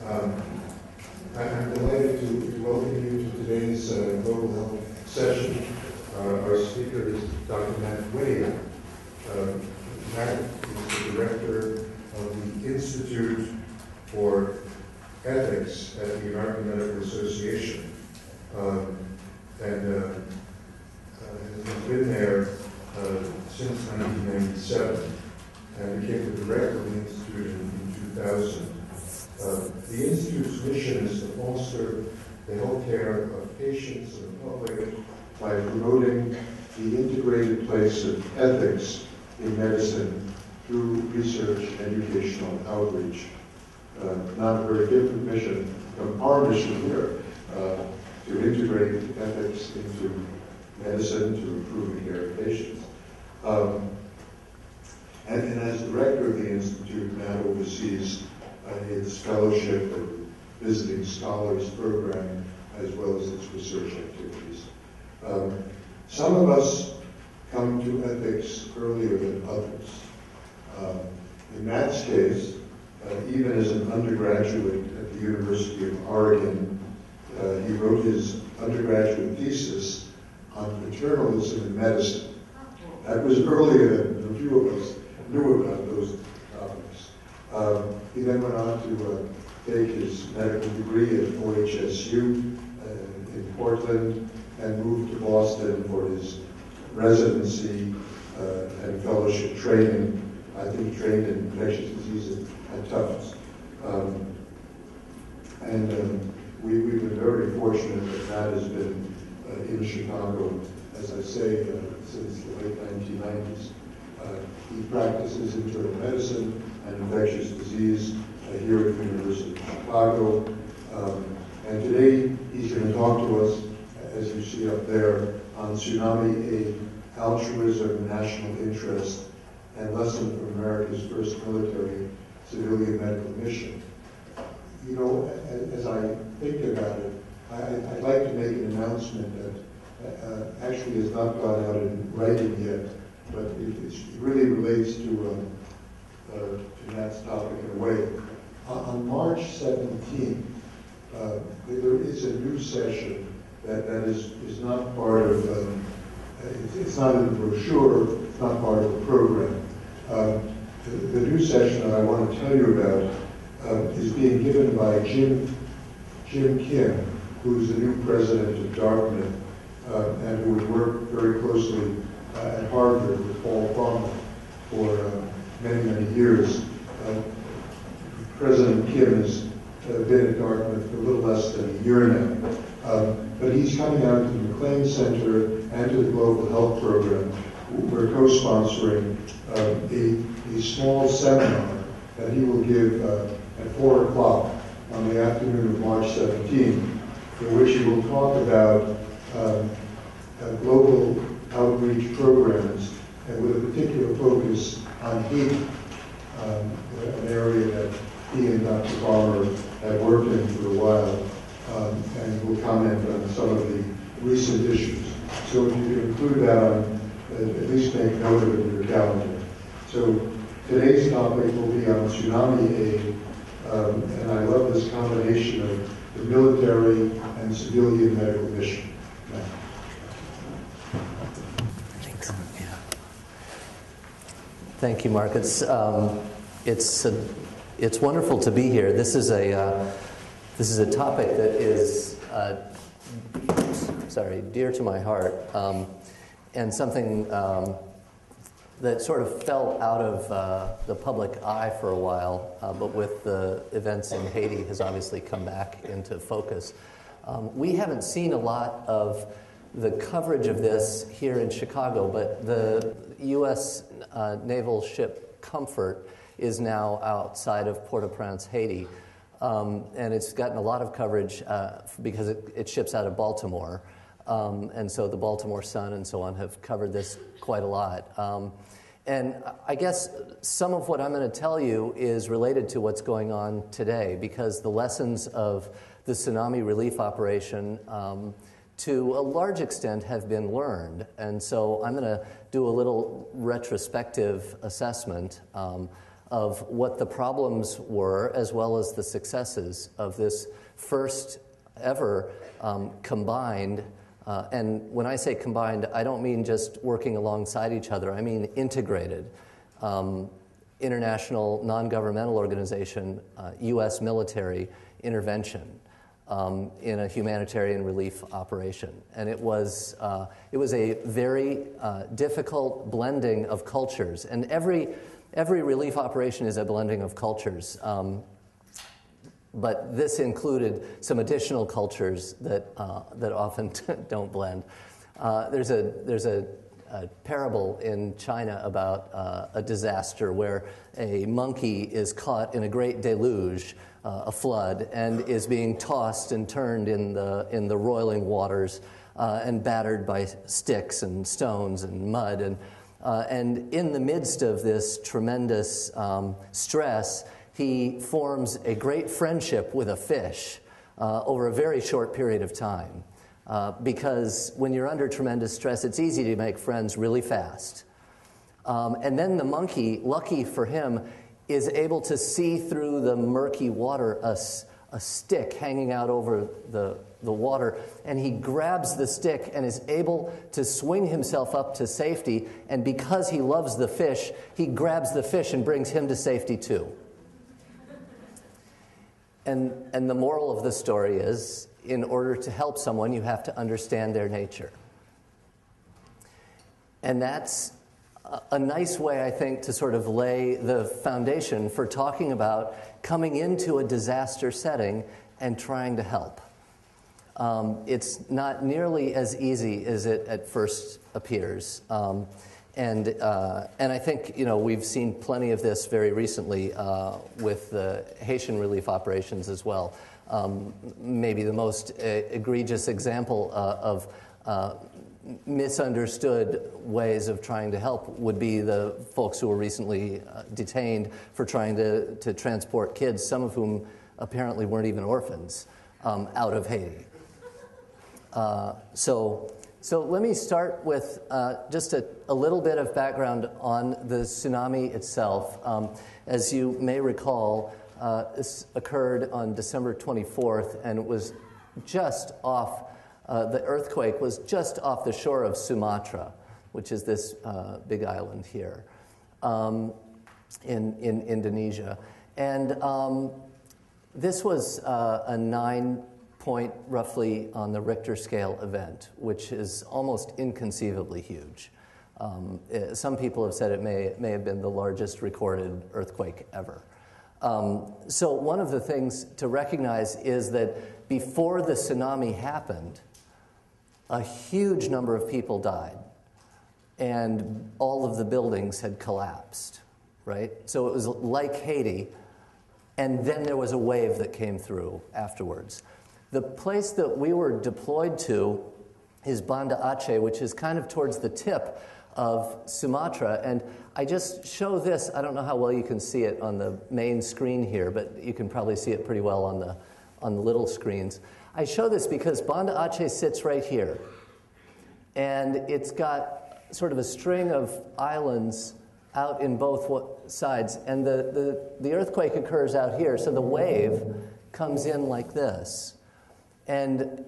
I'm delighted to welcome you to today's Global Health session. Our speaker is Dr. Matt Wynia. Matt is the director of the Institute for Ethics at the American Medical Association. And has been there since 1997 and became the director of the Institute in 2000. The Institute's mission is to foster the health care of patients and the public by promoting the integrated place of ethics in medicine through research and educational outreach. Not a very different mission from our mission here, to integrate ethics into medicine to improve the care of patients. And as director of the Institute, Matt oversees its fellowship and visiting scholars program, as well as its research activities. Some of us come to ethics earlier than others. In Matt's case, even as an undergraduate at the University of Oregon, he wrote his undergraduate thesis on paternalism in medicine. That was earlier than a few of us knew about those topics. He then went on to take his medical degree at OHSU in Portland and moved to Boston for his residency and fellowship training. I think he trained in infectious disease at Tufts. We've been very fortunate that Matt has been in Chicago, as I say, since the late 1990s. He practices internal medicine and infectious disease here at the University of Chicago. And today he's going to talk to us, as you see up there, on Tsunami, Altruism, National Interest, and Lesson from America's First Military Civilian Medical Mission. You know, as I think about it, I'd like to make an announcement that actually has not gone out in writing yet, but it really relates to Matt's topic in a way. On March 17th, there is a new session that is not part of, it's not in the brochure, it's not part of the program. The new session that I want to tell you about is being given by Jim Kim, who's the new president of Dartmouth, and who would work very closely at Harvard with Paul Farmer for many, many years. President Kim has been at Dartmouth for a little less than a year now. But he's coming out to the McLean Center and to the Global Health Program. We're co-sponsoring a small seminar that he will give at 4 o'clock on the afternoon of March 17th, in which he will talk about global outreach programs and with a particular focus on Haiti, an area that he and Dr. Farmer have worked in for a while, and will comment on some of the recent issues. So if you could include that on, at least make note of it in your calendar. So today's topic will be on Tsunami aid, and I love this combination of the military and civilian medical mission. Thank you, Mark. It's wonderful to be here. This is a topic that is dear to my heart, and something that sort of fell out of the public eye for a while, but with the events in Haiti has obviously come back into focus. We haven't seen a lot of the coverage of this here in Chicago, but the U.S. naval ship Comfort is now outside of Port-au-Prince, Haiti, and it's gotten a lot of coverage because it ships out of Baltimore, and so the Baltimore Sun and so on have covered this quite a lot. And I guess some of what I'm going to tell you is related to what's going on today, because the lessons of the tsunami relief operation to a large extent have been learned. And so I'm going to do a little retrospective assessment of what the problems were as well as the successes of this first ever combined, and when I say combined, I don't mean just working alongside each other, I mean integrated, international non-governmental organization, U.S. military intervention in a humanitarian relief operation. And it was a very difficult blending of cultures. And every relief operation is a blending of cultures. But this included some additional cultures that often don't blend. There's a parable in China about a disaster where a monkey is caught in a great deluge, a flood, and is being tossed and turned in the roiling waters and battered by sticks and stones and mud. And in the midst of this tremendous stress, he forms a great friendship with a fish over a very short period of time. Because when you're under tremendous stress, it's easy to make friends really fast. And then the monkey, lucky for him, is able to see through the murky water a stick hanging out over the water, and he grabs the stick and is able to swing himself up to safety, and because he loves the fish, he grabs the fish and brings him to safety too. And the moral of the story is, in order to help someone, you have to understand their nature. And that's a nice way, I think, to sort of lay the foundation for talking about coming into a disaster setting and trying to help. It's not nearly as easy as it at first appears. And I think, we've seen plenty of this very recently with the Haitian relief operations as well. Maybe the most egregious example of misunderstood ways of trying to help would be the folks who were recently detained for trying to transport kids, some of whom apparently weren't even orphans, out of Haiti. So let me start with just a little bit of background on the tsunami itself. As you may recall, this occurred on December 24th, and it was just off, the earthquake was just off the shore of Sumatra, which is this big island here in Indonesia. And this was a 9-point, roughly, on the Richter scale event, which is almost inconceivably huge. Some people have said it may have been the largest recorded earthquake ever. So one of the things to recognize is that before the tsunami happened, a huge number of people died, and all of the buildings had collapsed, right? So it was like Haiti, and then there was a wave that came through afterwards. The place that we were deployed to is Banda Aceh, which is kind of towards the tip of Sumatra. And I just show this. I don't know how well you can see it on the main screen here, but you can probably see it pretty well on the little screens. I show this because Banda Aceh sits right here. And it's got sort of a string of islands out in both sides. And the earthquake occurs out here, so the wave comes in like this. And,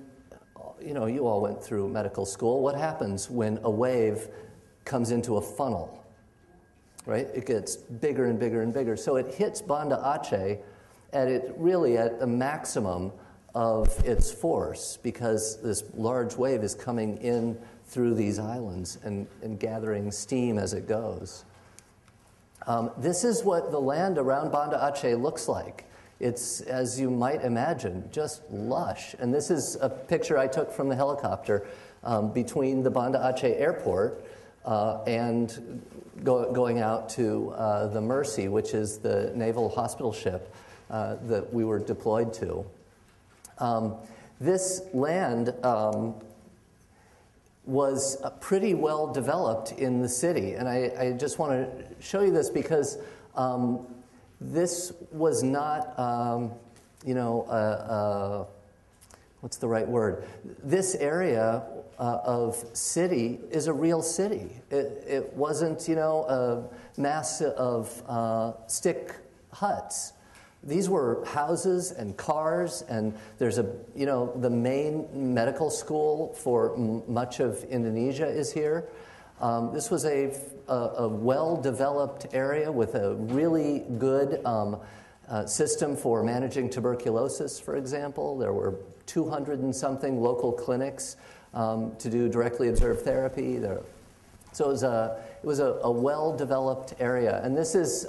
you all went through medical school. What happens when a wave comes into a funnel, right? It gets bigger and bigger and bigger. So it hits Banda Aceh at the maximum of its force, because this large wave is coming in through these islands and gathering steam as it goes. This is what the land around Banda Aceh looks like. It's, as you might imagine, just lush. And this is a picture I took from the helicopter between the Banda Aceh airport and going out to the Mercy, which is the naval hospital ship that we were deployed to. This land was pretty well developed in the city. And I just want to show you this because this was not, what's the right word? This area of city is a real city. It wasn't, mass of stick huts. These were houses and cars, and there's the main medical school for much of Indonesia is here. This was a well-developed area with a really good system for managing tuberculosis, for example. There were 200 and something local clinics to do directly observed therapy. So it was a well-developed area. And this is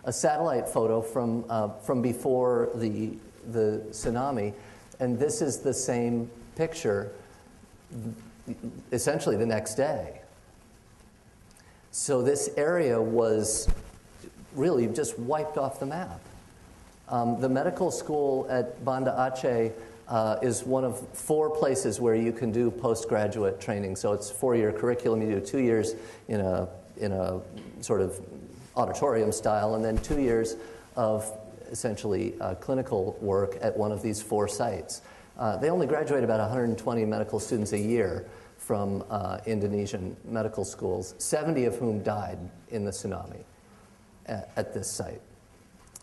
a satellite photo from before the tsunami. And this is the same picture essentially the next day. So this area was really just wiped off the map. The medical school at Banda Aceh is one of 4 places where you can do postgraduate training. So it's a 4-year curriculum. You do 2 years in a sort of auditorium style, and then 2 years of essentially clinical work at one of these 4 sites. They only graduate about 120 medical students a year from Indonesian medical schools, 70 of whom died in the tsunami at this site.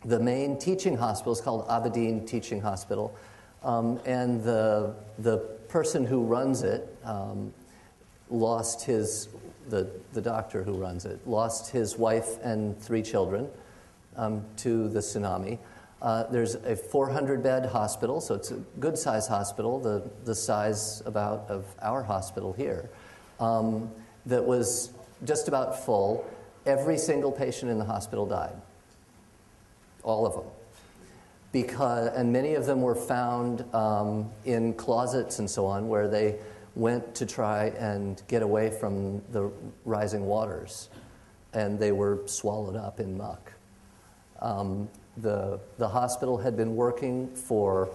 The main teaching hospital is called Aberdeen Teaching Hospital, and the person who runs it lost the doctor who runs it lost his wife and 3 children to the tsunami. There's a 400-bed hospital, so it's a good-sized hospital, the size about of our hospital here, that was just about full. Every single patient in the hospital died. All of them. And many of them were found in closets and so on, where they went to try and get away from the rising waters, and they were swallowed up in muck. The hospital had been working for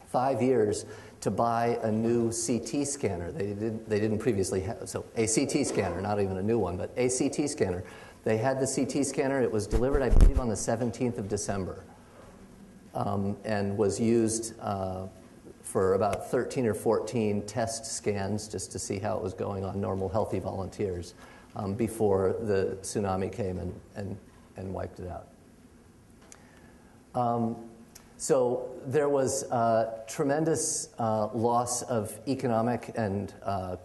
5 years to buy a new CT scanner. They didn't previously have, so a CT scanner, not even a new one, but a CT scanner. They had the CT scanner. It was delivered, I believe, on the 17th of December, and was used for about 13 or 14 test scans just to see how it was going on normal, healthy volunteers before the tsunami came and wiped it out. So there was tremendous loss of economic and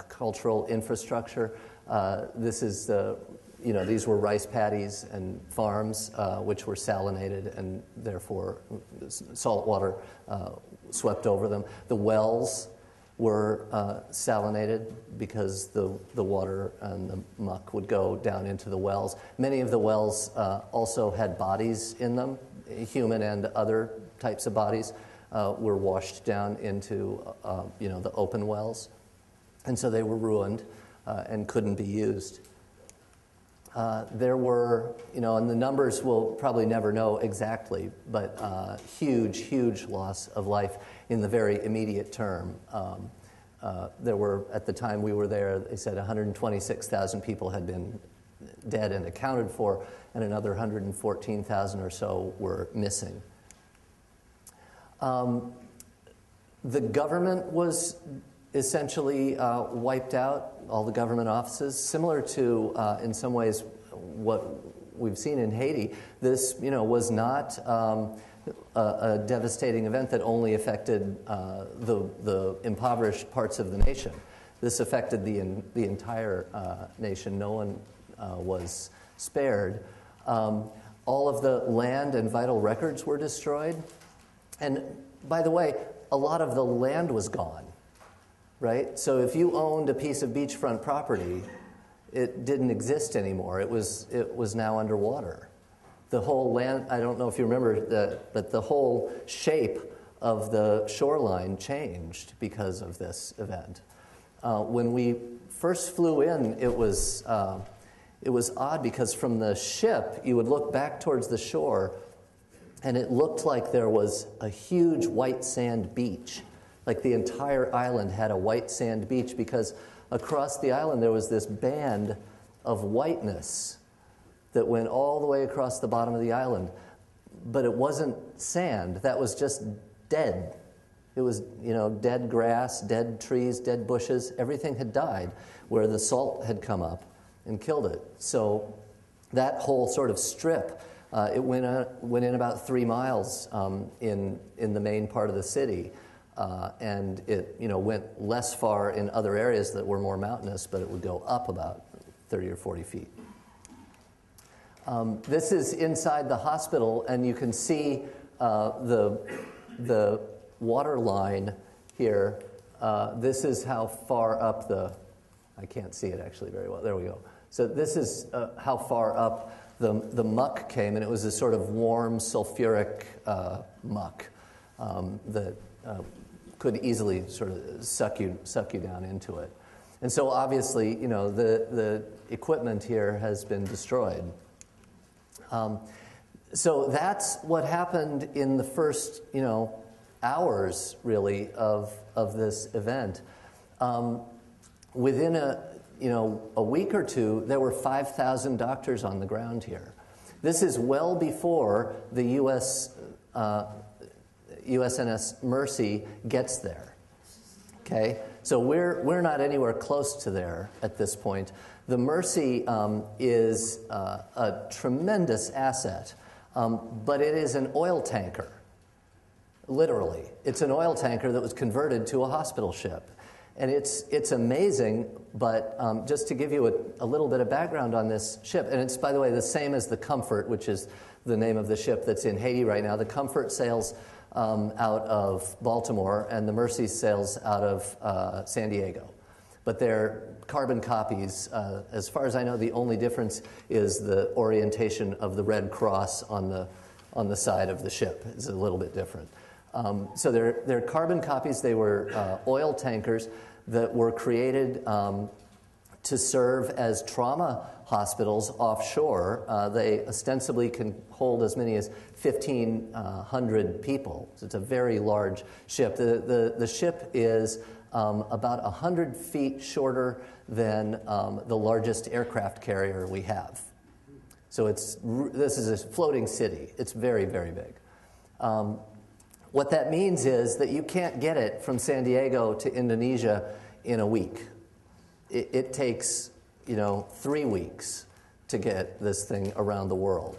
cultural infrastructure. This is these were rice paddies and farms which were salinated, and therefore salt water swept over them. The wells were salinated because the water and the muck would go down into the wells. Many of the wells also had bodies in them, human and other types of bodies were washed down into the open wells, and so they were ruined and couldn't be used. There were, and the numbers we'll probably never know exactly, but huge loss of life in the very immediate term. There were, at the time we were there, they said 126,000 people had been dead and accounted for, and another 114,000 or so were missing. The government was essentially wiped out, all the government offices, similar to, in some ways, what we've seen in Haiti. This, was not a devastating event that only affected the impoverished parts of the nation. This affected the entire nation. No one was spared. All of the land and vital records were destroyed. And by the way, a lot of the land was gone, right? So if you owned a piece of beachfront property, it didn't exist anymore. It was now underwater. The whole land, I don't know if you remember, but the whole shape of the shoreline changed because of this event. When we first flew in, it was odd because from the ship, you would look back towards the shore, and it looked like there was a huge white sand beach. Like the entire island had a white sand beach, because across the island there was this band of whiteness that went all the way across the bottom of the island. But it wasn't sand. That was just dead. It was, dead grass, dead trees, dead bushes. Everything had died where the salt had come up and killed it. So that whole sort of strip, it went in about 3 miles in the main part of the city, and it went less far in other areas that were more mountainous, but it would go up about 30 or 40 feet. This is inside the hospital, and you can see the water line here. This is how far up I can't see it actually very well. There we go. So this is how far up the muck came, and it was this sort of warm sulfuric muck that could easily sort of suck you down into it. And so obviously, the equipment here has been destroyed. So that's what happened in the first, hours, really, of this event. Within a week or two, there were 5,000 doctors on the ground here. This is well before the USNS Mercy gets there. Okay, so we're not anywhere close to there at this point. The Mercy is a tremendous asset, but it is an oil tanker. Literally, it's an oil tanker that was converted to a hospital ship. And it's amazing, but just to give you a little bit of background on this ship, and it's, by the way, the same as the Comfort, which is the name of the ship that's in Haiti right now. The Comfort sails out of Baltimore, and the Mercy sails out of San Diego. But they're carbon copies. As far as I know, the only difference is the orientation of the red cross on the side of the ship is a little bit different. So they're carbon copies. They were oil tankers that were created to serve as trauma hospitals offshore. They ostensibly can hold as many as 1,500 people. So it's a very large ship. The ship is about 100 feet shorter than the largest aircraft carrier we have. So this is a floating city. It's very, very big. What that means is that you can't get it from San Diego to Indonesia in a week. It takes, 3 weeks to get this thing around the world.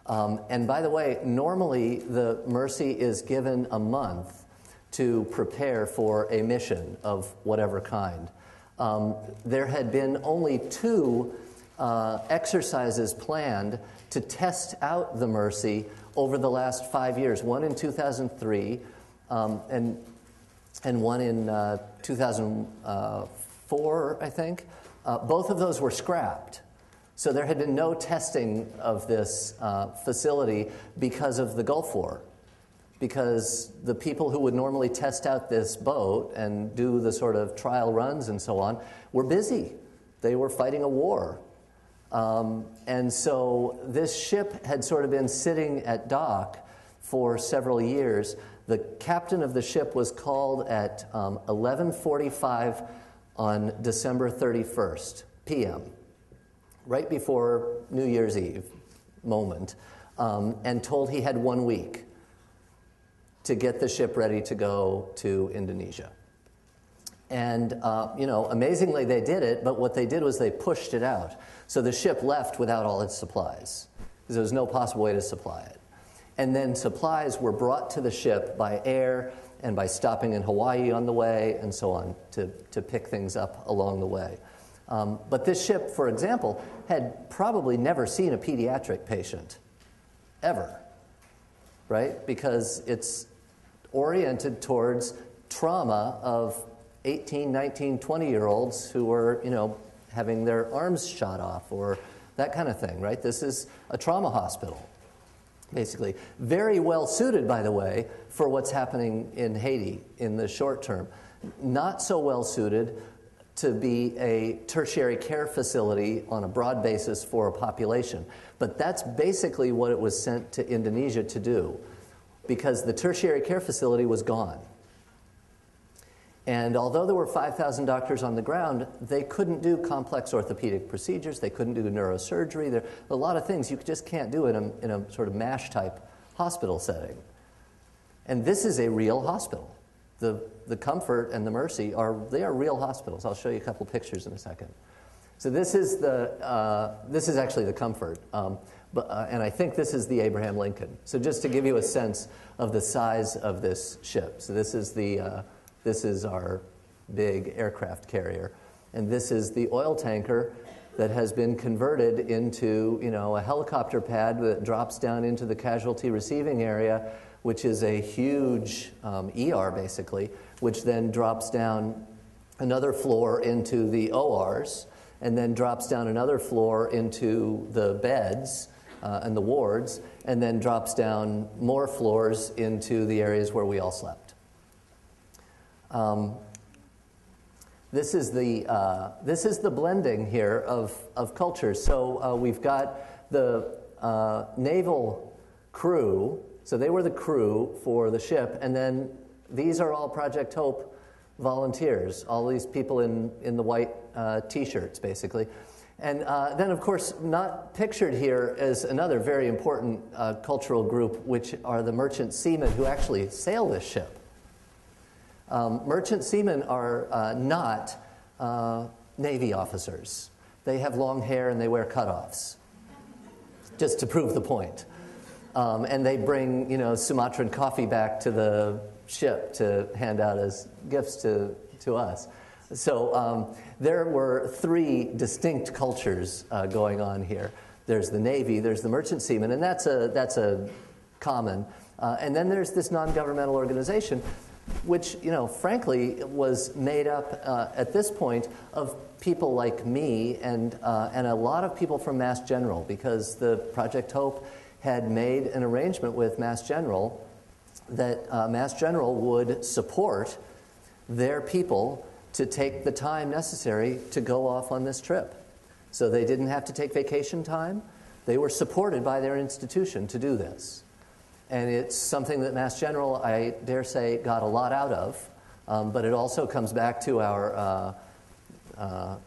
And by the way, normally the Mercy is given a month to prepare for a mission of whatever kind. There had been only 2 exercises planned to test out the Mercy over the last 5 years, one in 2003 and one in 2004, I think. Both of those were scrapped. So there had been no testing of this facility because of the Gulf War, because the people who would normally test out this boat and do the sort of trial runs and so on were busy. They were fighting a war. And so this ship had sort of been sitting at dock for several years. The captain of the ship was called at 11:45 on December 31st, p.m., right before New Year's Eve moment, and told he had 1 week to get the ship ready to go to Indonesia. And, amazingly they did it, but what they did was they pushed it out. So the ship left without all its supplies, because there was no possible way to supply it. And then supplies were brought to the ship by air and by stopping in Hawaii on the way and so on to pick things up along the way. But this ship, for example, had probably never seen a pediatric patient, ever, right? Because it's oriented towards trauma of 18, 19, 20-year-olds who were, having their arms shot off or that kind of thing, right? This is a trauma hospital, basically. Very well suited, by the way, for what's happening in Haiti in the short term. Not so well suited to be a tertiary care facility on a broad basis for a population. But that's basically what it was sent to Indonesia to do, because the tertiary care facility was gone. And although there were 5,000 doctors on the ground, they couldn't do complex orthopedic procedures. They couldn't do neurosurgery. There are a lot of things you just can't do in a sort of MASH-type hospital setting. And this is a real hospital. The Comfort and the Mercy are real hospitals. I'll show you a couple pictures in a second. So this is actually the Comfort, and I think this is the Abraham Lincoln. So just to give you a sense of the size of this ship. So this is our big aircraft carrier, and this is the oil tanker that has been converted into, a helicopter pad that drops down into the casualty receiving area, which is a huge ER basically, which then drops down another floor into the ORs, and then drops down another floor into the beds and the wards, and then drops down more floors into the areas where we all slept. This is the blending here of cultures. So we've got the naval crew. So they were the crew for the ship, and then these are all Project Hope volunteers, all these people in the white T-shirts, basically. And then, of course, not pictured here is another very important cultural group, which are the merchant seamen who actually sail this ship. Merchant seamen are not Navy officers. They have long hair and they wear cutoffs, just to prove the point. And they bring, Sumatran coffee back to the ship to hand out as gifts to us. So there were three distinct cultures going on here. There's the Navy, there's the merchant seamen, and that's a common. And then there's this non-governmental organization, which, frankly, was made up at this point of people like me and a lot of people from Mass General, because the Project Hope had made an arrangement with Mass General that Mass General would support their people to take the time necessary to go off on this trip. So they didn't have to take vacation time. They were supported by their institution to do this. And it's something that Mass General, I dare say, got a lot out of. But it also comes back to our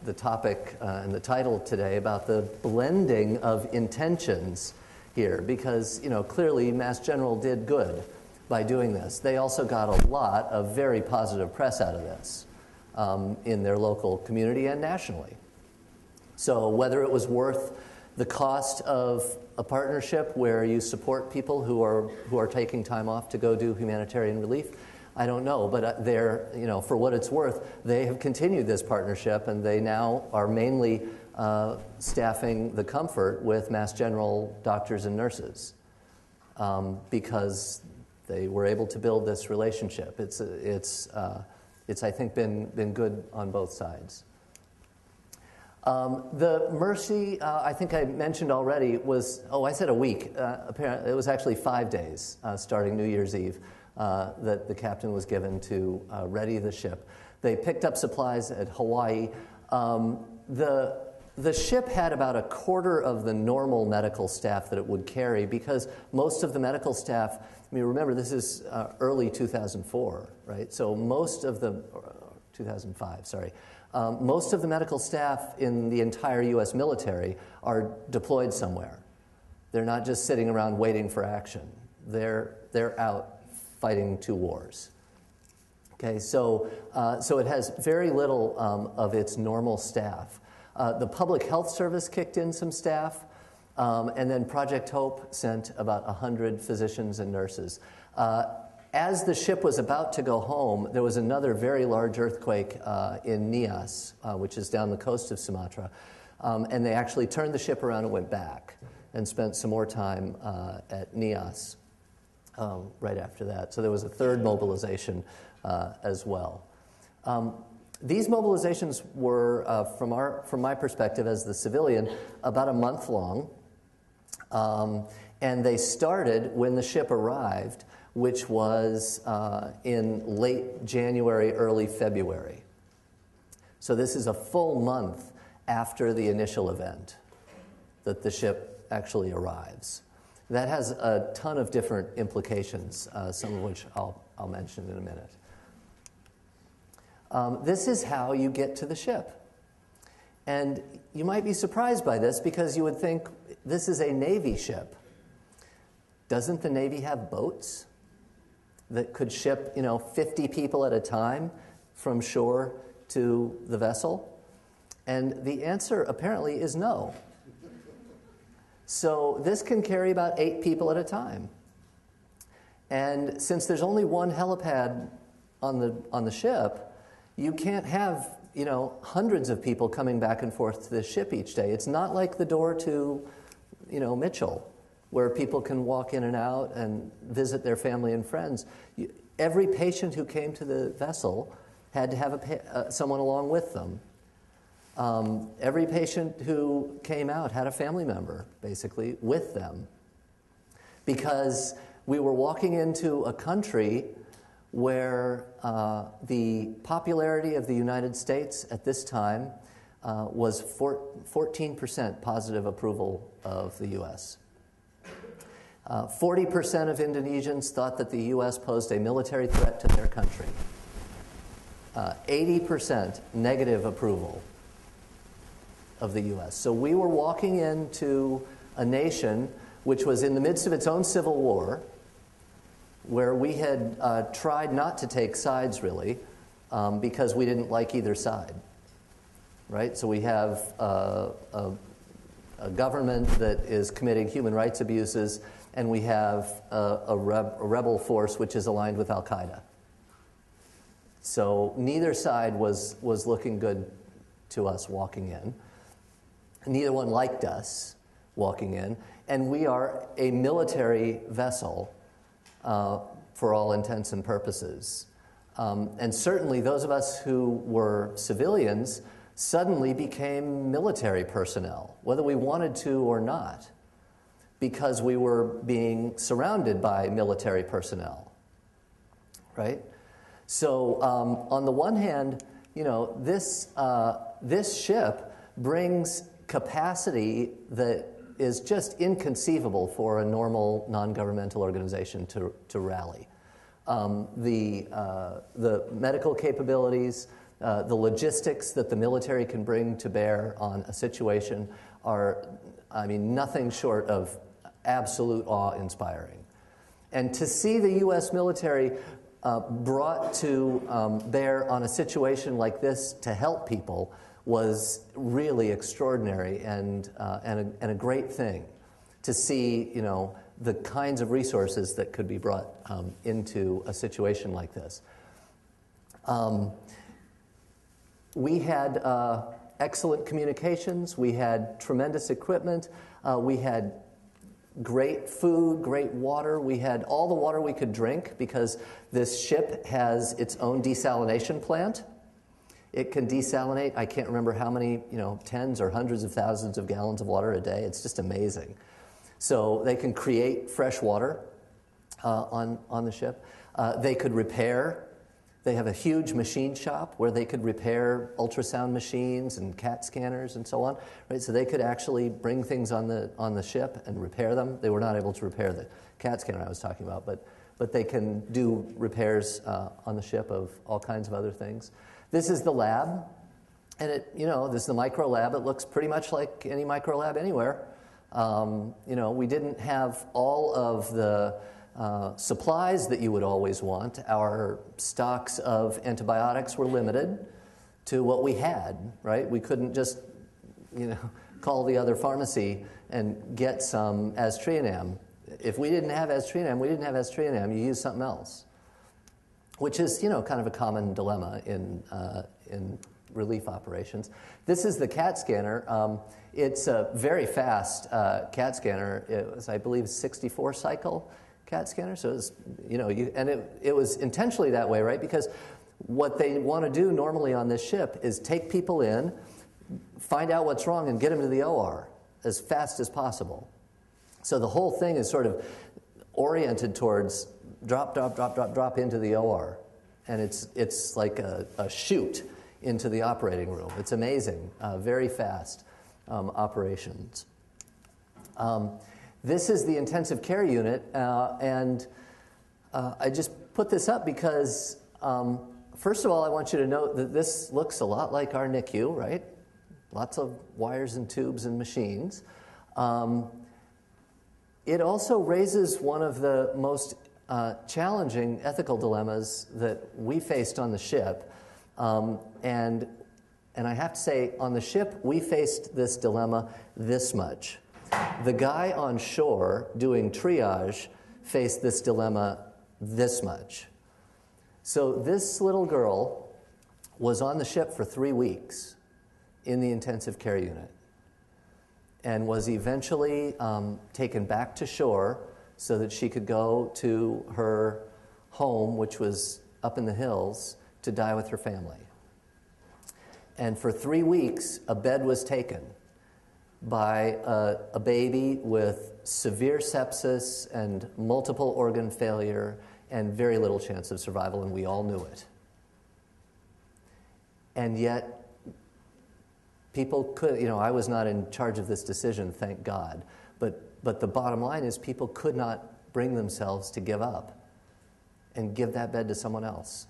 the topic and the title today about the blending of intentions here, because clearly Mass General did good by doing this. They also got a lot of very positive press out of this in their local community and nationally. So whether it was worth the cost of a partnership where you support people who are taking time off to go do humanitarian relief, I don't know. But they're, for what it's worth, they have continued this partnership, and they now are mainly staffing the Comfort with Mass General doctors and nurses because they were able to build this relationship. It's I think been good on both sides. The Mercy, I think I mentioned already, was, I said a week. Apparently, it was actually 5 days, starting New Year's Eve, that the captain was given to ready the ship. They picked up supplies at Hawaii. The ship had about a quarter of the normal medical staff that it would carry, because most of the medical staff, remember, this is early 2004, right? So most of the, 2005, sorry. Most of the medical staff in the entire U.S. military are deployed somewhere. They're not just sitting around waiting for action. They're out fighting 2 wars. Okay, so it has very little of its normal staff. The Public Health Service kicked in some staff, and then Project Hope sent about 100 physicians and nurses. As the ship was about to go home, there was another very large earthquake in Nias, which is down the coast of Sumatra, and they actually turned the ship around and went back and spent some more time at Nias right after that. So there was a third mobilization as well. These mobilizations were, from my perspective as the civilian, about a month long, and they started when the ship arrived, which was in late January, early February. So this is a full month after the initial event that the ship actually arrives. That has a ton of different implications, some of which I'll mention in a minute. This is how you get to the ship. And you might be surprised by this, because you would think this is a Navy ship. Doesn't the Navy have boats that could ship, 50 people at a time from shore to the vessel? And the answer apparently is no. So this can carry about 8 people at a time. And since there's only one helipad on the ship, you can't have, hundreds of people coming back and forth to the ship each day. It's not like the door to, Mitchell, where people can walk in and out and visit their family and friends. Every patient who came to the vessel had to have someone along with them. Every patient who came out had a family member, basically, with them. Because we were walking into a country where the popularity of the United States at this time was 14% positive approval of the U.S. 40% of Indonesians thought that the U.S. posed a military threat to their country. 80% negative approval of the U.S. So we were walking into a nation which was in the midst of its own civil war, where we had tried not to take sides, really, because we didn't like either side. Right? So we have a government that is committing human rights abuses, and we have a rebel force which is aligned with Al-Qaeda. So neither side was looking good to us walking in. Neither one liked us walking in. And we are a military vessel for all intents and purposes. And certainly those of us who were civilians suddenly became military personnel, whether we wanted to or not, because we were being surrounded by military personnel, right? So on the one hand, this ship brings capacity that is just inconceivable for a normal non-governmental organization to rally. The medical capabilities, the logistics that the military can bring to bear on a situation are, nothing short of absolute awe-inspiring. And to see the U.S. military brought to bear on a situation like this to help people was really extraordinary and a great thing to see, the kinds of resources that could be brought into a situation like this. We had excellent communications. We had tremendous equipment. We had great food, great water. We had all the water we could drink because this ship has its own desalination plant. It can desalinate, I can't remember how many, tens or hundreds of thousands of gallons of water a day. It's just amazing. So they can create fresh water on the ship. They could repair. They have a huge machine shop where they could repair ultrasound machines and CAT scanners and so on. Right? So they could actually bring things on the ship and repair them. They were not able to repair the CAT scanner I was talking about, but they can do repairs on the ship of all kinds of other things. This is the lab, and this is the micro lab. It looks pretty much like any micro lab anywhere. We didn't have all of the supplies that you would always want. Our stocks of antibiotics were limited to what we had, right? We couldn't just, call the other pharmacy and get some aztreonam. If we didn't have aztreonam, we didn't have aztreonam. You use something else, which is, kind of a common dilemma in relief operations. This is the CAT scanner. It's a very fast CAT scanner. It was, I believe, 64 cycle CAT scanner. So it was, it was intentionally that way, right? Because what they want to do normally on this ship is take people in, find out what's wrong, and get them to the OR as fast as possible. So the whole thing is sort of oriented towards drop into the OR. And it's like a chute into the operating room. It's amazing. Very fast operations. This is the intensive care unit, and I just put this up because, first of all, I want you to note that this looks a lot like our NICU, right? Lots of wires and tubes and machines. It also raises one of the most challenging ethical dilemmas that we faced on the ship. And And I have to say, on the ship, we faced this dilemma this much. The guy on shore doing triage faced this dilemma this much. So this little girl was on the ship for 3 weeks in the intensive care unit and was eventually taken back to shore so that she could go to her home, which was up in the hills, to die with her family. And for 3 weeks, a bed was taken by a baby with severe sepsis and multiple organ failure and very little chance of survival, and we all knew it. And yet, people could, I was not in charge of this decision, thank God, but the bottom line is people could not bring themselves to give up and give that bed to someone else.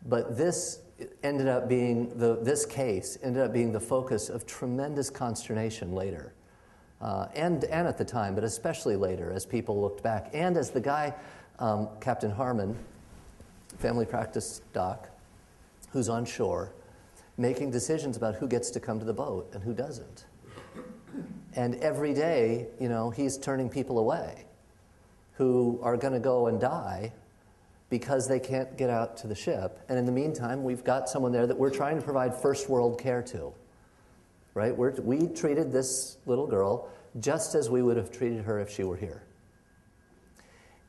But this ended up being, this case ended up being the focus of tremendous consternation later. And at the time, but especially later as people looked back. And as the guy, Captain Harmon, family practice doc, who's on shore, making decisions about who gets to come to the boat and who doesn't. And every day, he's turning people away who are going to go and die because they can't get out to the ship. And in the meantime, we've got someone there that we're trying to provide first world care to. Right? We treated this little girl just as we would have treated her if she were here.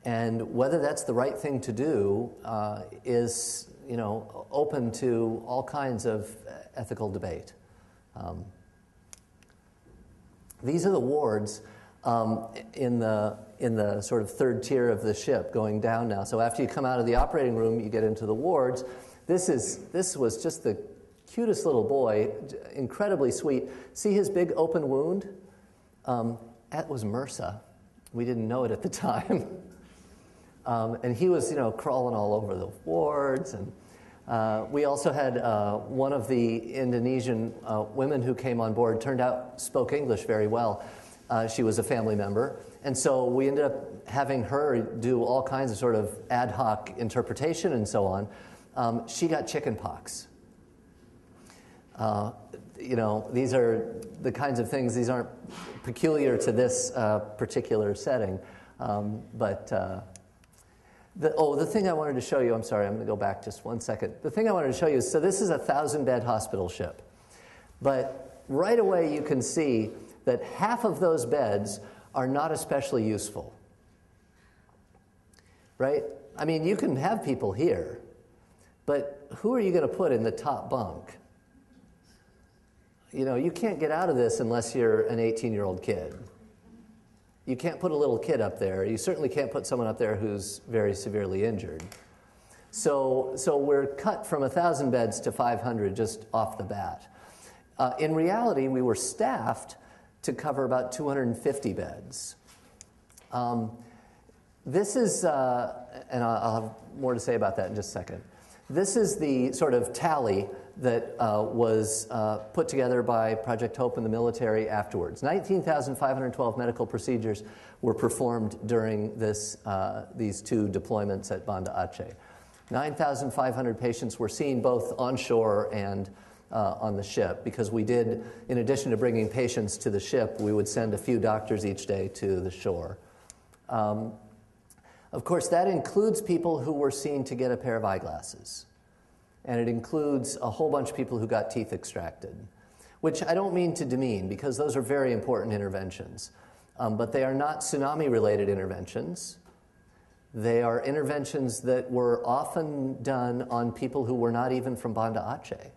And whether that's the right thing to do is, open to all kinds of ethical debate. These are the wards in the sort of third tier of the ship going down now. So after you come out of the operating room, you get into the wards. This was just the cutest little boy, incredibly sweet. See his big open wound? That was MRSA. We didn't know it at the time. And he was, crawling all over the wards. And we also had one of the Indonesian women who came on board, turned out spoke English very well. She was a family member. And so we ended up having her do all kinds of sort of ad hoc interpretation and so on. She got chicken pox. These are the kinds of things, these aren't peculiar to this particular setting. The thing I wanted to show you, I'm sorry, I'm going to go back just 1 second. The thing I wanted to show you is, so this is a 1,000-bed hospital ship. But right away you can see that half of those beds are not especially useful. Right? I mean, you can have people here, but who are you going to put in the top bunk? You can't get out of this unless you're an 18-year-old kid. You can't put a little kid up there. You certainly can't put someone up there who's very severely injured. So we're cut from 1,000 beds to 500 just off the bat. In reality, we were staffed to cover about 250 beds. This is, and I'll have more to say about that in just a second. This is the sort of tally that was put together by Project Hope and the military afterwards. 19,512 medical procedures were performed during these two deployments at Banda Aceh. 9,500 patients were seen both onshore and on the ship, because we did, in addition to bringing patients to the ship, we would send a few doctors each day to the shore. Of course, that includes people who were seen to get a pair of eyeglasses. And it includes a whole bunch of people who got teeth extracted, which I don't mean to demean, because those are very important interventions. But they are not tsunami-related interventions. They are interventions that were often done on people who were not even from Banda Aceh.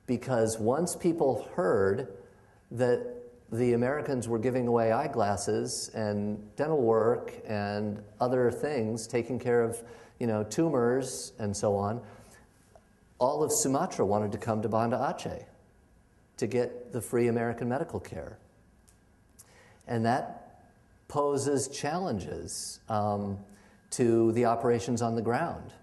Because once people heard that the Americans were giving away eyeglasses and dental work and other things, taking care of tumors and so on, all of Sumatra wanted to come to Banda Aceh to get the free American medical care. And that poses challenges to the operations on the ground.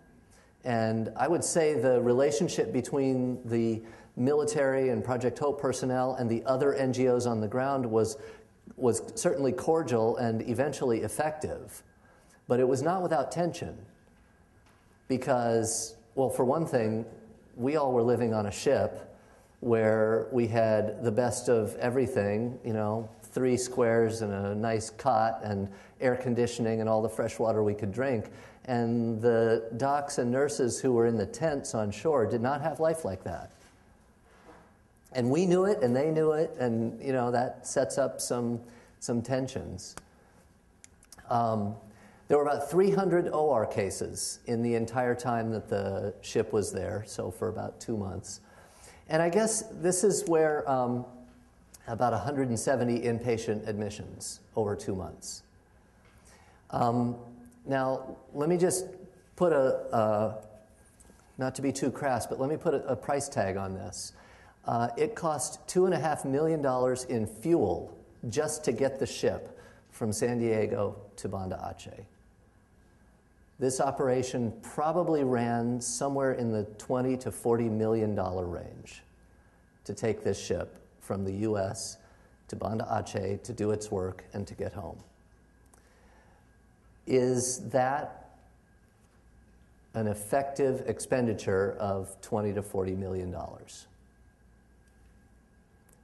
And I would say the relationship between the military and Project Hope personnel and the other NGOs on the ground was certainly cordial and eventually effective. But it was not without tension. Because, well, for one thing, we all were living on a ship where we had the best of everything, 3 squares and a nice cot and air conditioning and all the fresh water we could drink. And the docs and nurses who were in the tents on shore did not have life like that. And we knew it, and they knew it, and that sets up some tensions. There were about 300 OR cases in the entire time that the ship was there, so for about 2 months. And I guess this is where about 170 inpatient admissions over 2 months. Now, let me just put not to be too crass, but let me put a price tag on this. It cost $2.5 million in fuel just to get the ship from San Diego to Banda Aceh. This operation probably ran somewhere in the $20 to $40 million range to take this ship from the U.S. to Banda Aceh to do its work and to get home. Is that an effective expenditure of $20 to $40 million?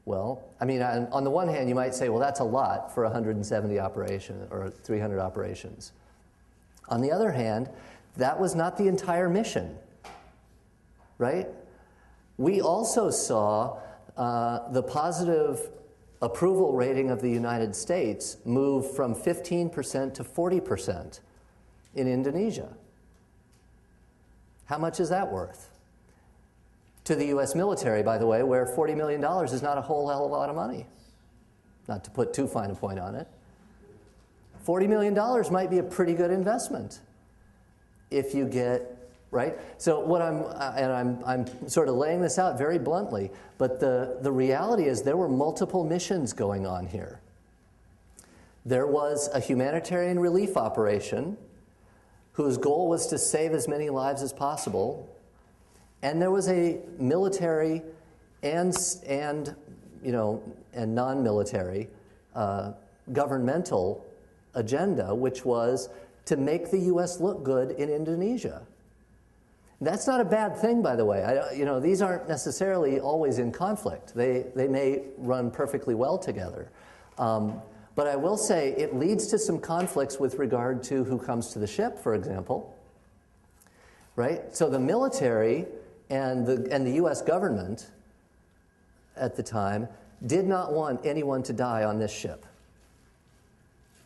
Well, I mean, on the one hand, you might say, well, that's a lot for 170 operations or 300 operations. On the other hand, that was not the entire mission, right? We also saw the positive approval rating of the United States move from 15% to 40% in Indonesia. How much is that worth? To the U.S. military, by the way, where $40 million is not a whole hell of a lot of money. Not to put too fine a point on it. $40 million might be a pretty good investment if you get, right? So what I'm sort of laying this out very bluntly, but the reality is there were multiple missions going on here. There was a humanitarian relief operation whose goal was to save as many lives as possible. And there was a military and non-military governmental agenda, which was to make the U.S. look good in Indonesia. That's not a bad thing, by the way. These aren't necessarily always in conflict. They may run perfectly well together. But I will say it leads to some conflicts with regard to who comes to the ship, for example. Right? So the military and the U.S. government at the time did not want anyone to die on this ship.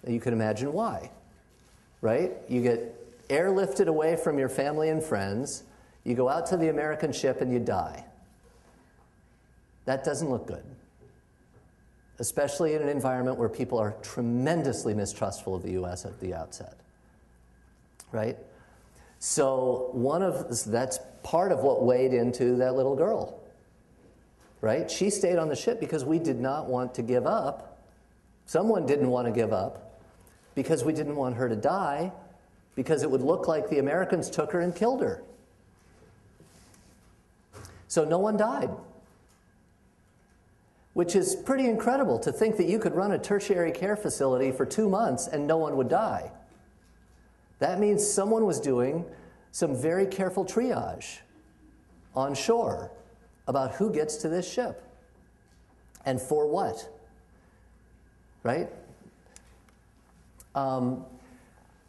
And you can imagine why, right? You get airlifted away from your family and friends, you go out to the American ship and you die. That doesn't look good, especially in an environment where people are tremendously mistrustful of the U.S. at the outset, right? So that's part of what weighed into that little girl, right? She stayed on the ship because we did not want to give up. Someone didn't want to give up because we didn't want her to die, because it would look like the Americans took her and killed her. So no one died, which is pretty incredible to think that you could run a tertiary care facility for 2 months and no one would die. That means someone was doing some very careful triage on shore about who gets to this ship and for what, right?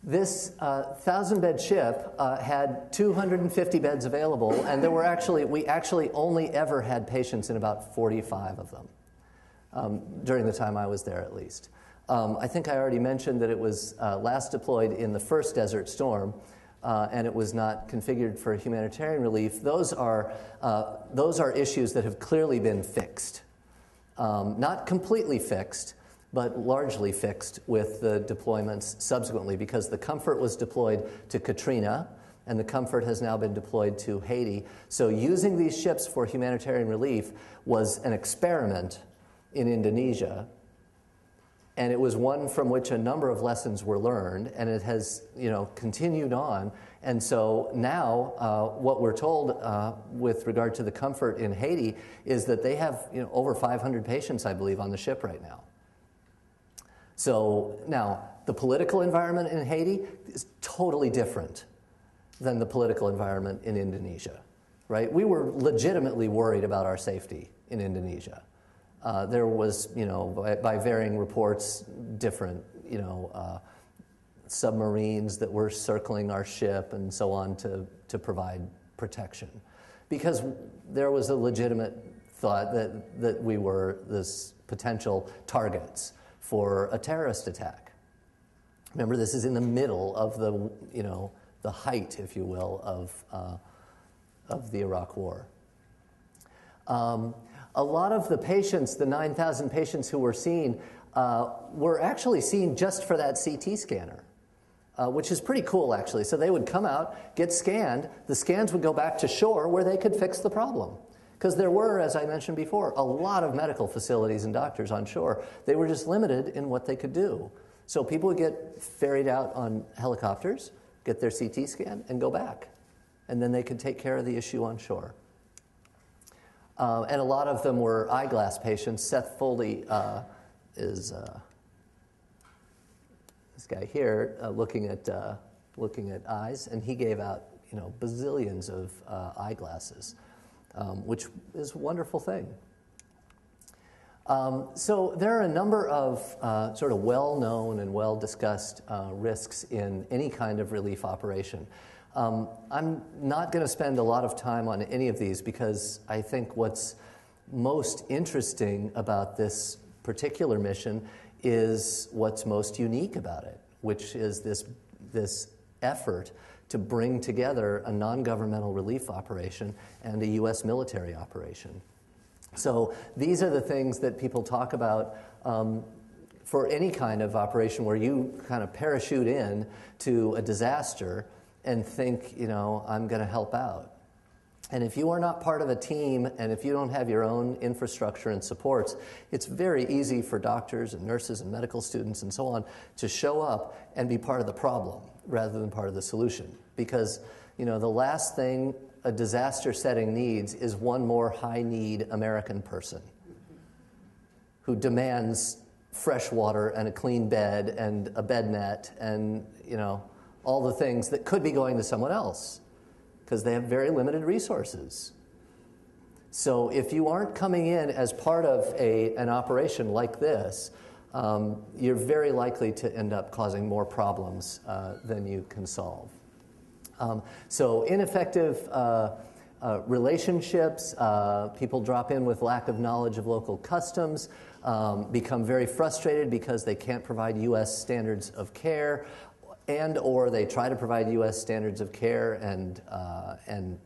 This 1,000-bed ship had 250 beds available, and we actually only ever had patients in about 45 of them during the time I was there, at least. I think I already mentioned that it was last deployed in the first Desert Storm, and it was not configured for humanitarian relief. Those are issues that have clearly been fixed. Not completely fixed, but largely fixed with the deployments subsequently, because the Comfort was deployed to Katrina, and the Comfort has now been deployed to Haiti. So using these ships for humanitarian relief was an experiment in Indonesia, and it was one from which a number of lessons were learned, and it has continued on. And so now what we're told with regard to the Comfort in Haiti is that they have over 500 patients, I believe, on the ship right now. So now, the political environment in Haiti is totally different than the political environment in Indonesia. right? We were legitimately worried about our safety in Indonesia. There was, by varying reports, different, submarines that were circling our ship and so on to provide protection. Because there was a legitimate thought that we were this potential targets for a terrorist attack. Remember, this is in the middle of the height, if you will, of the Iraq War. A lot of the patients, the 9,000 patients who were seen, were actually seen just for that CT scanner, which is pretty cool, actually. So they would come out, get scanned, the scans would go back to shore where they could fix the problem. Because there were, as I mentioned before, a lot of medical facilities and doctors on shore. They were just limited in what they could do. So people would get ferried out on helicopters, get their CT scan, and go back. And then they could take care of the issue on shore. And a lot of them were eyeglass patients. Seth Foley is this guy here looking at eyes, and he gave out bazillions of eyeglasses, which is a wonderful thing. So there are a number of sort of well-known and well-discussed risks in any kind of relief operation. I'm not going to spend a lot of time on any of these because I think what's most interesting about this particular mission is what's most unique about it, which is this effort to bring together a non-governmental relief operation and a U.S. military operation. So these are the things that people talk about for any kind of operation where you kind of parachute in to a disaster and think, I'm going to help out. And if you are not part of a team and if you don't have your own infrastructure and supports, it's very easy for doctors and nurses and medical students and so on to show up and be part of the problem rather than part of the solution. Because, the last thing a disaster setting needs is one more high-need American person who demands fresh water and a clean bed and a bed net and, all the things that could be going to someone else because they have very limited resources. So if you aren't coming in as part of an operation like this, you're very likely to end up causing more problems than you can solve. So ineffective relationships, people drop in with lack of knowledge of local customs, become very frustrated because they can't provide U.S. standards of care, and or they try to provide U.S. standards of care and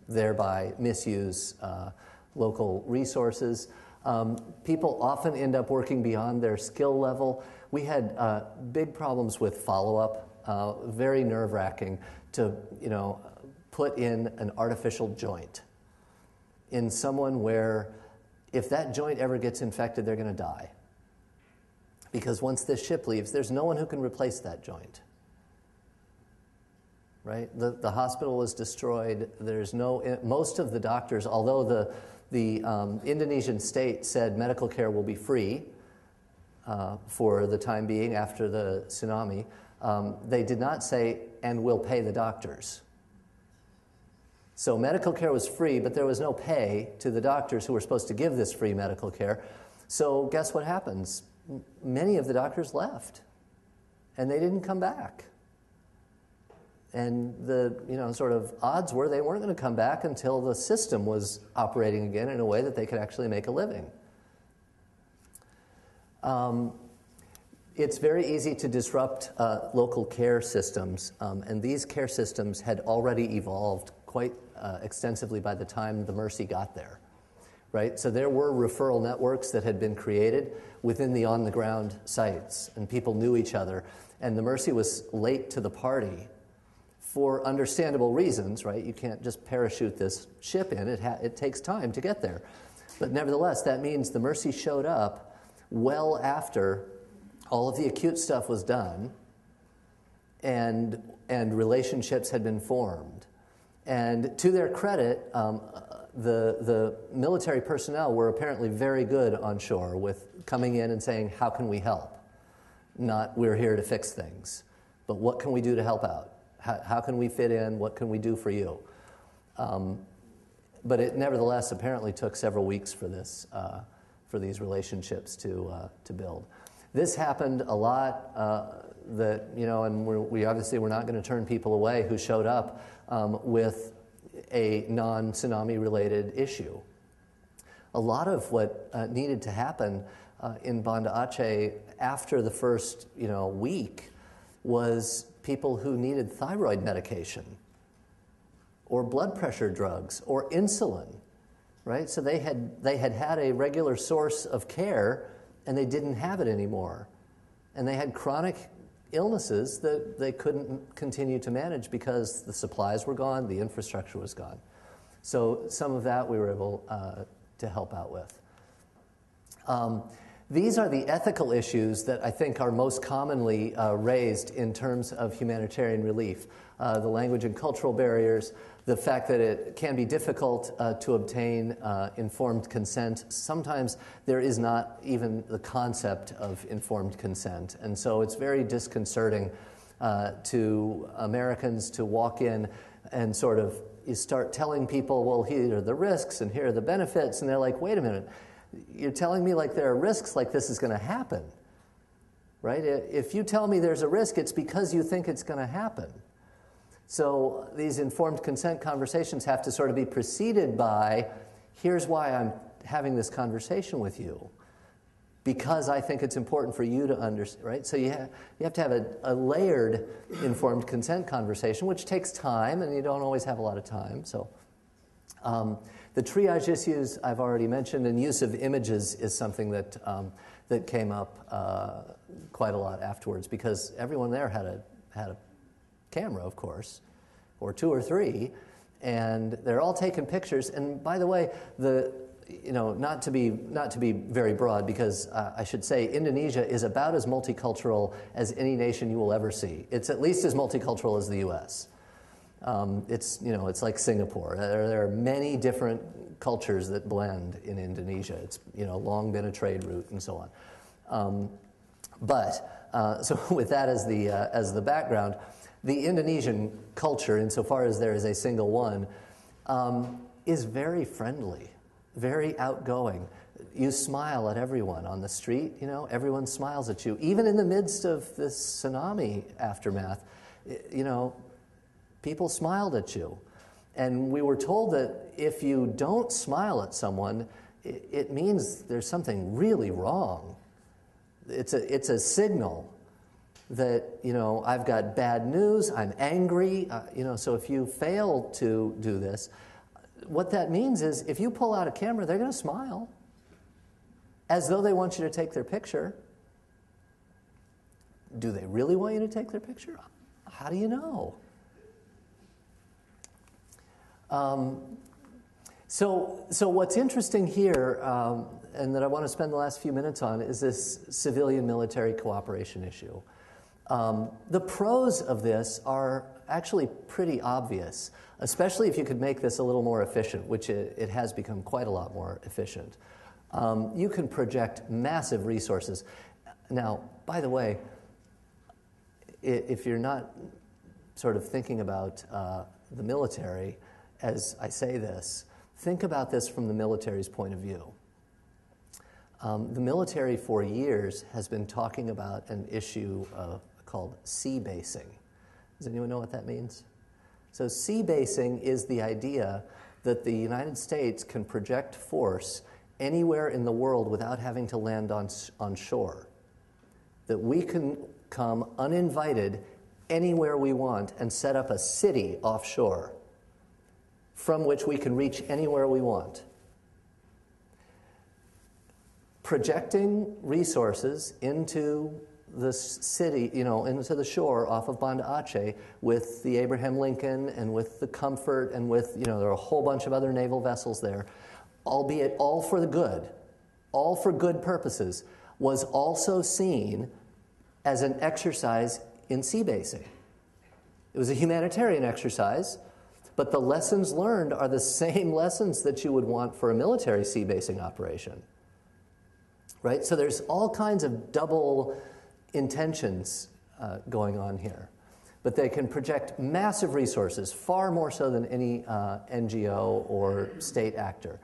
thereby misuse local resources. People often end up working beyond their skill level. We had big problems with follow-up, very nerve-wracking to put in an artificial joint in someone where if that joint ever gets infected, they're going to die. Because once this ship leaves, there's no one who can replace that joint. Right? The hospital is destroyed. There's most of the doctors, although the Indonesian state said medical care will be free for the time being after the tsunami, they did not say, and we'll pay the doctors. So medical care was free, but there was no pay to the doctors who were supposed to give this free medical care. So guess what happens? Many of the doctors left, and they didn't come back. And the sort of odds were they weren't going to come back until the system was operating again in a way that they could actually make a living. It's very easy to disrupt local care systems, and these care systems had already evolved quite extensively by the time the Mercy got there. Right? So there were referral networks that had been created within the on-the-ground sites, and people knew each other. And the Mercy was late to the party for understandable reasons, right? You can't just parachute this ship in. It takes time to get there. But nevertheless, that means the Mercy showed up well after all of the acute stuff was done and relationships had been formed. And to their credit, the military personnel were apparently very good on shore with coming in and saying, how can we help? Not, we're here to fix things, but what can we do to help out? How can we fit in? What can we do for you? But it nevertheless apparently took several weeks for this, for these relationships to build. This happened a lot. And we obviously were not going to turn people away who showed up with a non-tsunami related issue. A lot of what needed to happen in Banda Aceh after the first week was people who needed thyroid medication or blood pressure drugs or insulin, right? So they had a regular source of care and they didn't have it anymore. And they had chronic illnesses that they couldn't continue to manage because the supplies were gone, the infrastructure was gone. So some of that we were able to help out with. These are the ethical issues that I think are most commonly raised in terms of humanitarian relief. The language and cultural barriers, the fact that it can be difficult to obtain informed consent. Sometimes there is not even the concept of informed consent. And so it's very disconcerting to Americans to walk in and sort of you start telling people, well, here are the risks and here are the benefits. And they're like, wait a minute. You're telling me like there are risks like this is going to happen, right? If you tell me there's a risk, it's because you think it's going to happen. So these informed consent conversations have to sort of be preceded by, here's why I'm having this conversation with you, because I think it's important for you to understand, right? So you have to have a layered informed consent conversation, which takes time, and you don't always have a lot of time. So the triage issues I've already mentioned, and use of images is something that that came up quite a lot afterwards, because everyone there had a camera, of course, or two or three, and they're all taking pictures. And by the way, not to be very broad, because I should say Indonesia is about as multicultural as any nation you will ever see. It's at least as multicultural as the U.S. It's like Singapore. There are many different cultures that blend in Indonesia. It's long been a trade route and so on. So with that as the background, the Indonesian culture, insofar as there is a single one, is very friendly, very outgoing. You smile at everyone on the street. Everyone smiles at you, even in the midst of this tsunami aftermath. People smiled at you. And we were told that if you don't smile at someone, it means there's something really wrong. It's a signal that, I've got bad news, I'm angry. So if you fail to do this, what that means is if you pull out a camera, they're going to smile as though they want you to take their picture. Do they really want you to take their picture? How do you know? So what's interesting here, and that I want to spend the last few minutes on, is this civilian-military cooperation issue. The pros of this are actually pretty obvious, especially if you could make this a little more efficient, which it has become quite a lot more efficient. You can project massive resources. Now, by the way, if you're not sort of thinking about the military, as I say this, think about this from the military's point of view. The military for years has been talking about an issue called sea basing. Does anyone know what that means? So sea basing is the idea that the United States can project force anywhere in the world without having to land on shore. That we can come uninvited anywhere we want and set up a city offshore from which we can reach anywhere we want. Projecting resources into the city, into the shore off of Banda Aceh with the Abraham Lincoln and with the Comfort and with, there are a whole bunch of other naval vessels there, albeit all for the good, all for good purposes, was also seen as an exercise in sea basing. It was a humanitarian exercise, but the lessons learned are the same lessons that you would want for a military sea basing operation. Right? So there's all kinds of double intentions going on here. but they can project massive resources, far more so than any NGO or state actor.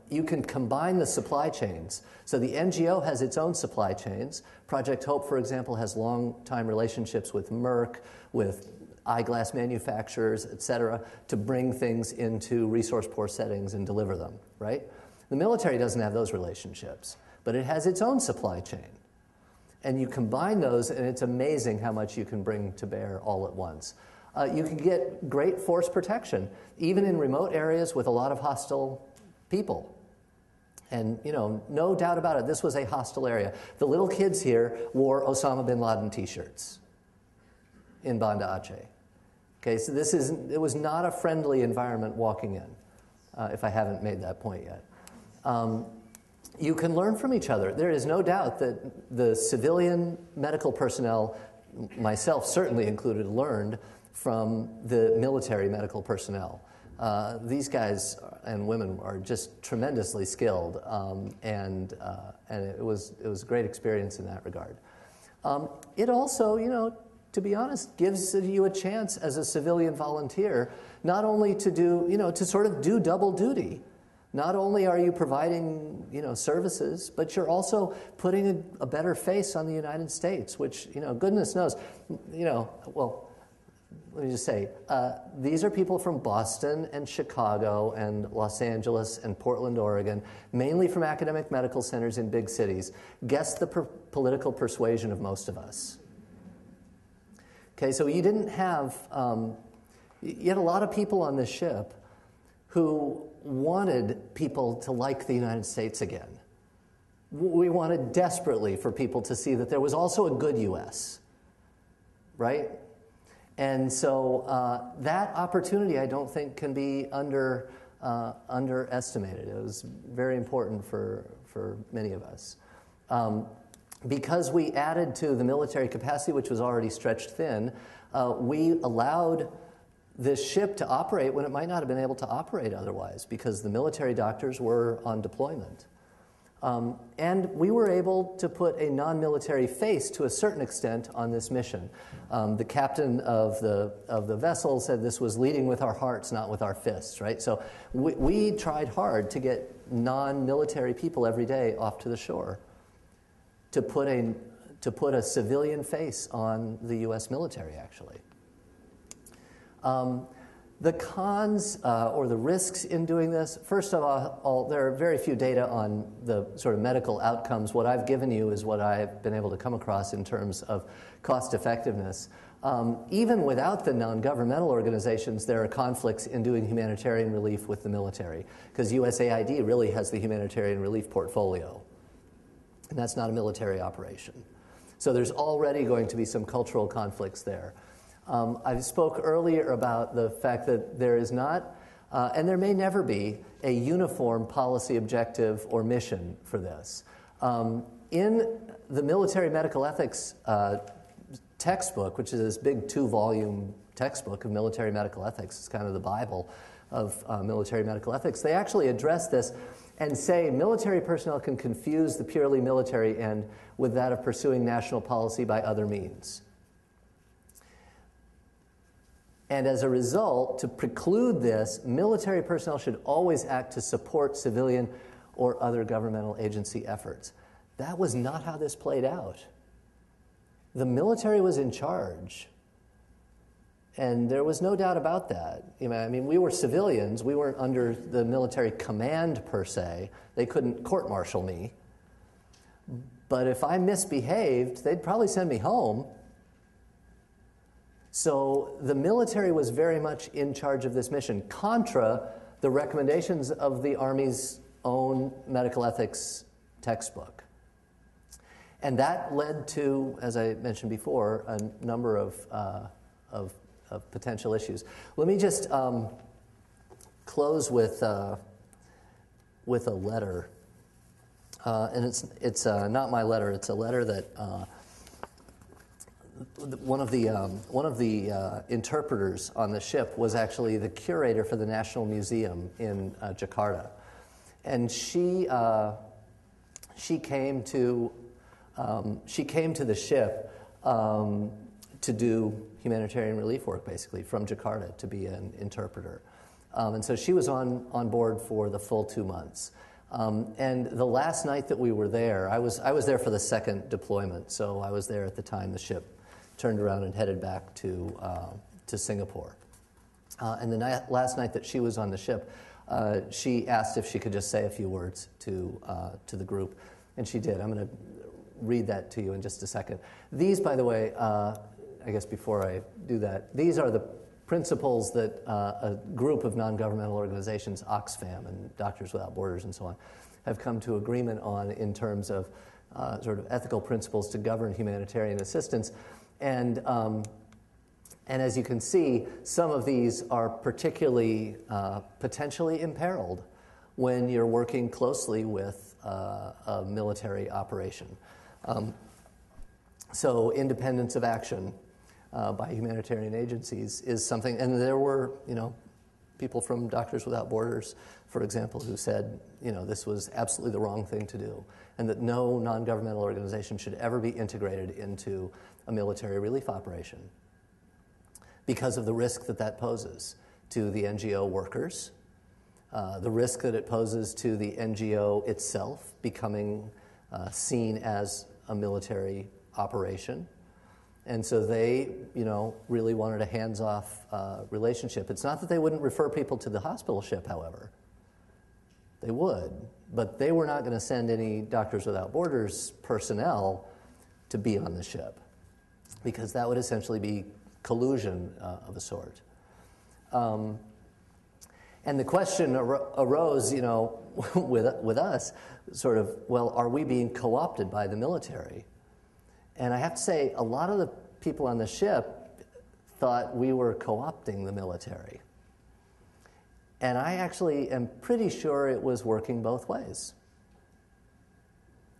You can combine the supply chains. So the NGO has its own supply chains. Project Hope, for example, has long-time relationships with Merck, with eyeglass manufacturers, et cetera, to bring things into resource-poor settings and deliver them, right? The military doesn't have those relationships, but it has its own supply chain. And you combine those, and it's amazing how much you can bring to bear all at once. You can get great force protection, even in remote areas with a lot of hostile people. And, no doubt about it, this was a hostile area. The little kids here wore Osama bin Laden t-shirts in Banda, Aceh. Okay, so it was not a friendly environment walking in, if I haven't made that point yet. You can learn from each other. There is no doubt that the civilian medical personnel, myself certainly included, learned from the military medical personnel. These guys and women are just tremendously skilled, and it was a great experience in that regard. It also, to be honest, gives you a chance as a civilian volunteer not only to do, to sort of do double duty. Not only are you providing, services, but you're also putting a better face on the United States, which, goodness knows, well, let me just say, these are people from Boston and Chicago and Los Angeles and Portland, Oregon, mainly from academic medical centers in big cities. Guess the political persuasion of most of us. Okay, so you didn't have, you had a lot of people on this ship who wanted people to like the United States again. We wanted desperately for people to see that there was also a good U.S., right? And so that opportunity, I don't think, can be underestimated. It was very important for many of us. Because we added to the military capacity, which was already stretched thin, we allowed this ship to operate when it might not have been able to operate otherwise, because the military doctors were on deployment. And we were able to put a non-military face to a certain extent on this mission. The captain of the vessel said this was leading with our hearts, not with our fists, right? So we tried hard to get non-military people every day off to the shore to put a civilian face on the U.S. military, actually. The cons or the risks in doing this, first of all, there are very few data on the sort of medical outcomes. What I've given you is what I've been able to come across in terms of cost effectiveness. Even without the non-governmental organizations, there are conflicts in doing humanitarian relief with the military, because USAID really has the humanitarian relief portfolio, and that's not a military operation. So there's already going to be some cultural conflicts there. I spoke earlier about the fact that there is not, and there may never be, a uniform policy objective or mission for this. In the military medical ethics textbook, which is this big 2-volume textbook of military medical ethics, it's kind of the Bible of military medical ethics, they actually address this and say military personnel can confuse the purely military end with that of pursuing national policy by other means. And as a result, to preclude this, military personnel should always act to support civilian or other governmental agency efforts. That was not how this played out. The military was in charge, and there was no doubt about that. I mean, we were civilians. We weren't under the military command, per se. They couldn't court-martial me. But if I misbehaved, they'd probably send me home. So the military was very much in charge of this mission, contra the recommendations of the Army's own medical ethics textbook. And that led to, as I mentioned before, a number of potential issues. Let me just close with a letter. And it's not my letter. It's a letter that one of the interpreters on the ship was actually the curator for the National Museum in Jakarta, and she came to the ship to do humanitarian relief work, basically, from Jakarta to be an interpreter. And so she was on board for the full 2 months. And the last night that we were there, I was there for the second deployment, so I was there at the time the ship turned around and headed back to Singapore. And the last night that she was on the ship, she asked if she could just say a few words to the group, and she did. I'm going to read that to you in just a second. These, by the way, I guess before I do that, these are the principles that a group of non-governmental organizations, Oxfam and Doctors Without Borders and so on, have come to agreement on in terms of sort of ethical principles to govern humanitarian assistance. And as you can see, some of these are particularly potentially imperiled when you're working closely with a military operation. So independence of action by humanitarian agencies is something, and there were, people from Doctors Without Borders, for example, who said, this was absolutely the wrong thing to do, and that no non-governmental organization should ever be integrated into a military relief operation because of the risk that poses to the NGO workers, the risk that it poses to the NGO itself becoming seen as a military operation. And so they, really wanted a hands-off relationship. It's not that they wouldn't refer people to the hospital ship, however. They would, but they were not going to send any Doctors Without Borders personnel to be on the ship, because that would essentially be collusion of a sort. And the question arose, with us, sort of, well, are we being co-opted by the military? And I have to say, a lot of the people on the ship thought we were co-opting the military. And I actually am pretty sure it was working both ways.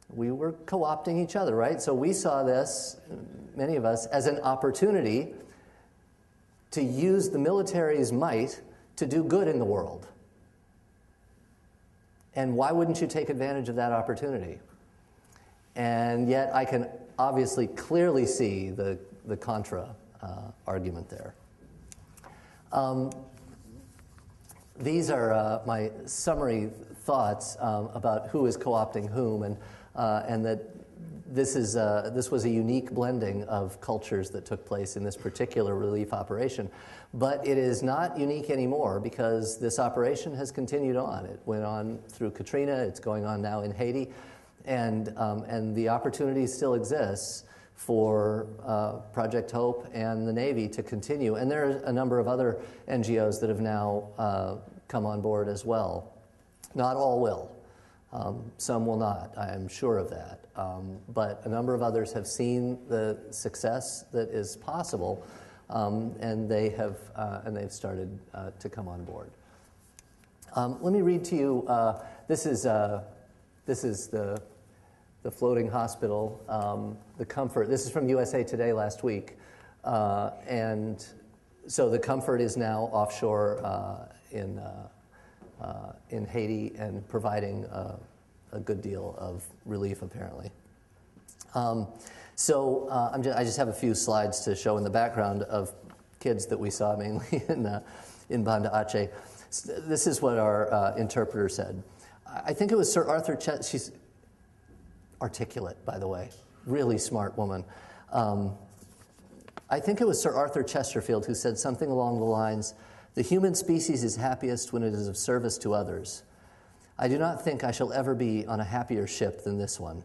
We were co-opting each other, right? So we saw this, many of us, as an opportunity to use the military's might to do good in the world. And why wouldn't you take advantage of that opportunity? And yet I can obviously clearly see the contra argument there. These are my summary thoughts about who is co-opting whom, and that this was a unique blending of cultures that took place in this particular relief operation. But it is not unique anymore, because this operation has continued on. It went on through Katrina. It's going on now in Haiti. And the opportunity still exists for Project Hope and the Navy to continue. And there are a number of other NGOs that have now come on board as well. Not all will. Some will not, I am sure of that. But a number of others have seen the success that is possible, and they've started to come on board. Let me read to you, this is the floating hospital, the Comfort. This is from USA Today last week. And so the Comfort is now offshore in Haiti and providing a good deal of relief, apparently. I just have a few slides to show in the background of kids that we saw mainly in Banda, Aceh. This is what our interpreter said. I think it was Sir Arthur she's articulate, by the way, really smart woman. I think it was Sir Arthur Chesterfield who said something along the lines, "The human species is happiest when it is of service to others. I do not think I shall ever be on a happier ship than this one."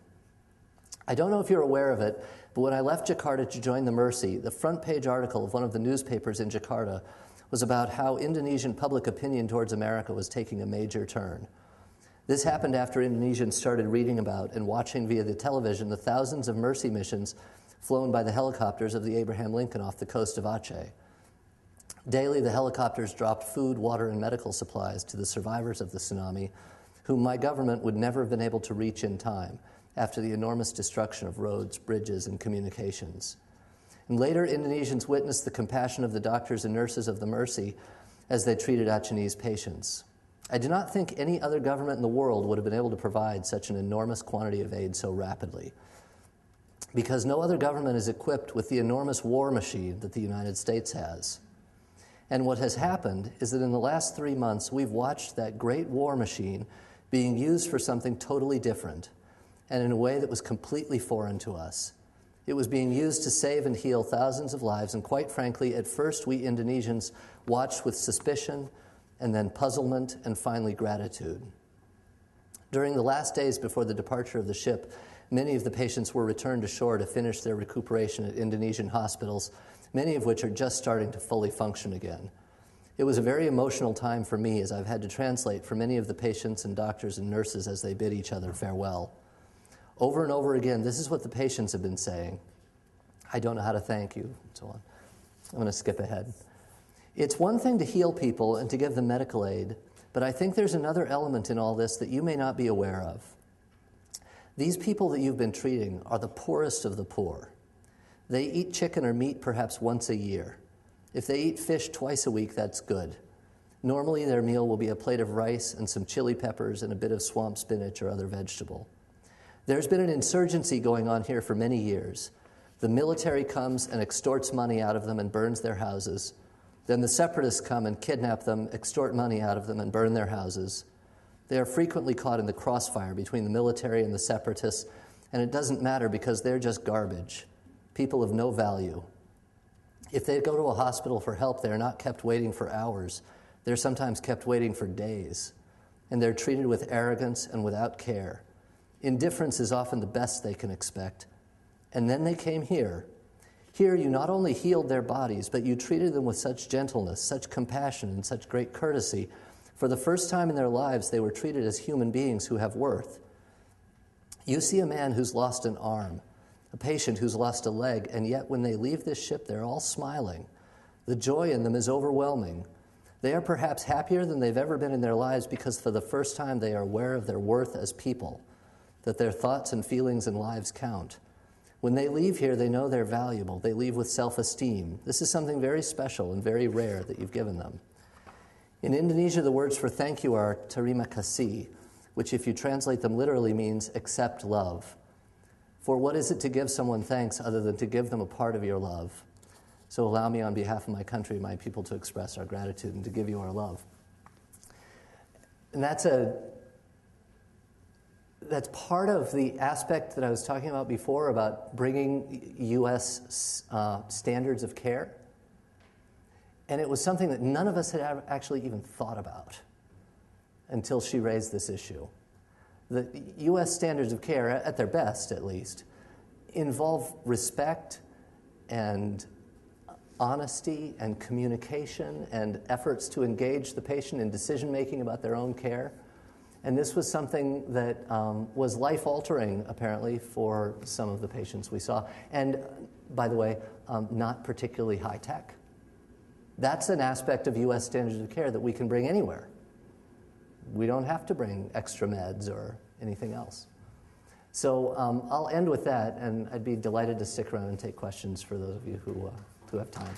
I don't know if you're aware of it, but when I left Jakarta to join the Mercy, the front page article of one of the newspapers in Jakarta was about how Indonesian public opinion towards America was taking a major turn. This happened after Indonesians started reading about and watching via the television the thousands of mercy missions flown by the helicopters of the Abraham Lincoln off the coast of Aceh. Daily, the helicopters dropped food, water, and medical supplies to the survivors of the tsunami, whom my government would never have been able to reach in time after the enormous destruction of roads, bridges, and communications. And later, Indonesians witnessed the compassion of the doctors and nurses of the Mercy as they treated Achenese patients. I do not think any other government in the world would have been able to provide such an enormous quantity of aid so rapidly. because no other government is equipped with the enormous war machine that the United States has. And what has happened is that in the last 3 months, we've watched that great war machine being used for something totally different, and in a way that was completely foreign to us. It was being used to save and heal thousands of lives, and quite frankly, at first we Indonesians watched with suspicion, and then puzzlement, and finally gratitude. During the last days before the departure of the ship, many of the patients were returned to shore to finish their recuperation at Indonesian hospitals, many of which are just starting to fully function again. It was a very emotional time for me, as I've had to translate for many of the patients and doctors and nurses as they bid each other farewell. Over and over again, this is what the patients have been saying. I don't know how to thank you, and so on. I'm going to skip ahead. It's one thing to heal people and to give them medical aid, but I think there's another element in all this that you may not be aware of. These people that you've been treating are the poorest of the poor. They eat chicken or meat perhaps once a year. If they eat fish twice a week, that's good. Normally, their meal will be a plate of rice and some chili peppers and a bit of swamp spinach or other vegetable. There's been an insurgency going on here for many years. The military comes and extorts money out of them and burns their houses. Then the separatists come and kidnap them, extort money out of them, and burn their houses. They are frequently caught in the crossfire between the military and the separatists, and it doesn't matter because they're just garbage, people of no value. If they go to a hospital for help, they're not kept waiting for hours. They're sometimes kept waiting for days, and they're treated with arrogance and without care. Indifference is often the best they can expect. And then they came here. Here you not only healed their bodies, but you treated them with such gentleness, such compassion, and such great courtesy. For the first time in their lives, they were treated as human beings who have worth. You see a man who's lost an arm, a patient who's lost a leg, and yet when they leave this ship, they're all smiling. The joy in them is overwhelming. They are perhaps happier than they've ever been in their lives because for the first time they are aware of their worth as people, that their thoughts and feelings and lives count. When they leave here, they know they're valuable. They leave with self-esteem. This is something very special and very rare that you've given them. In Indonesia, the words for thank you are terima kasih, which if you translate them literally means accept love. For what is it to give someone thanks other than to give them a part of your love? So allow me on behalf of my country and my people to express our gratitude and to give you our love. And that's part of the aspect that I was talking about before about bringing U.S. standards of care. And it was something that none of us had actually even thought about until she raised this issue. The U.S. standards of care, at their best at least, involve respect and honesty and communication and efforts to engage the patient in decision-making about their own care. And this was something that was life-altering, apparently, for some of the patients we saw. And, by the way, not particularly high-tech. That's an aspect of U.S. standards of care that we can bring anywhere. We don't have to bring extra meds or anything else. So I'll end with that, and I'd be delighted to stick around and take questions for those of you who have time.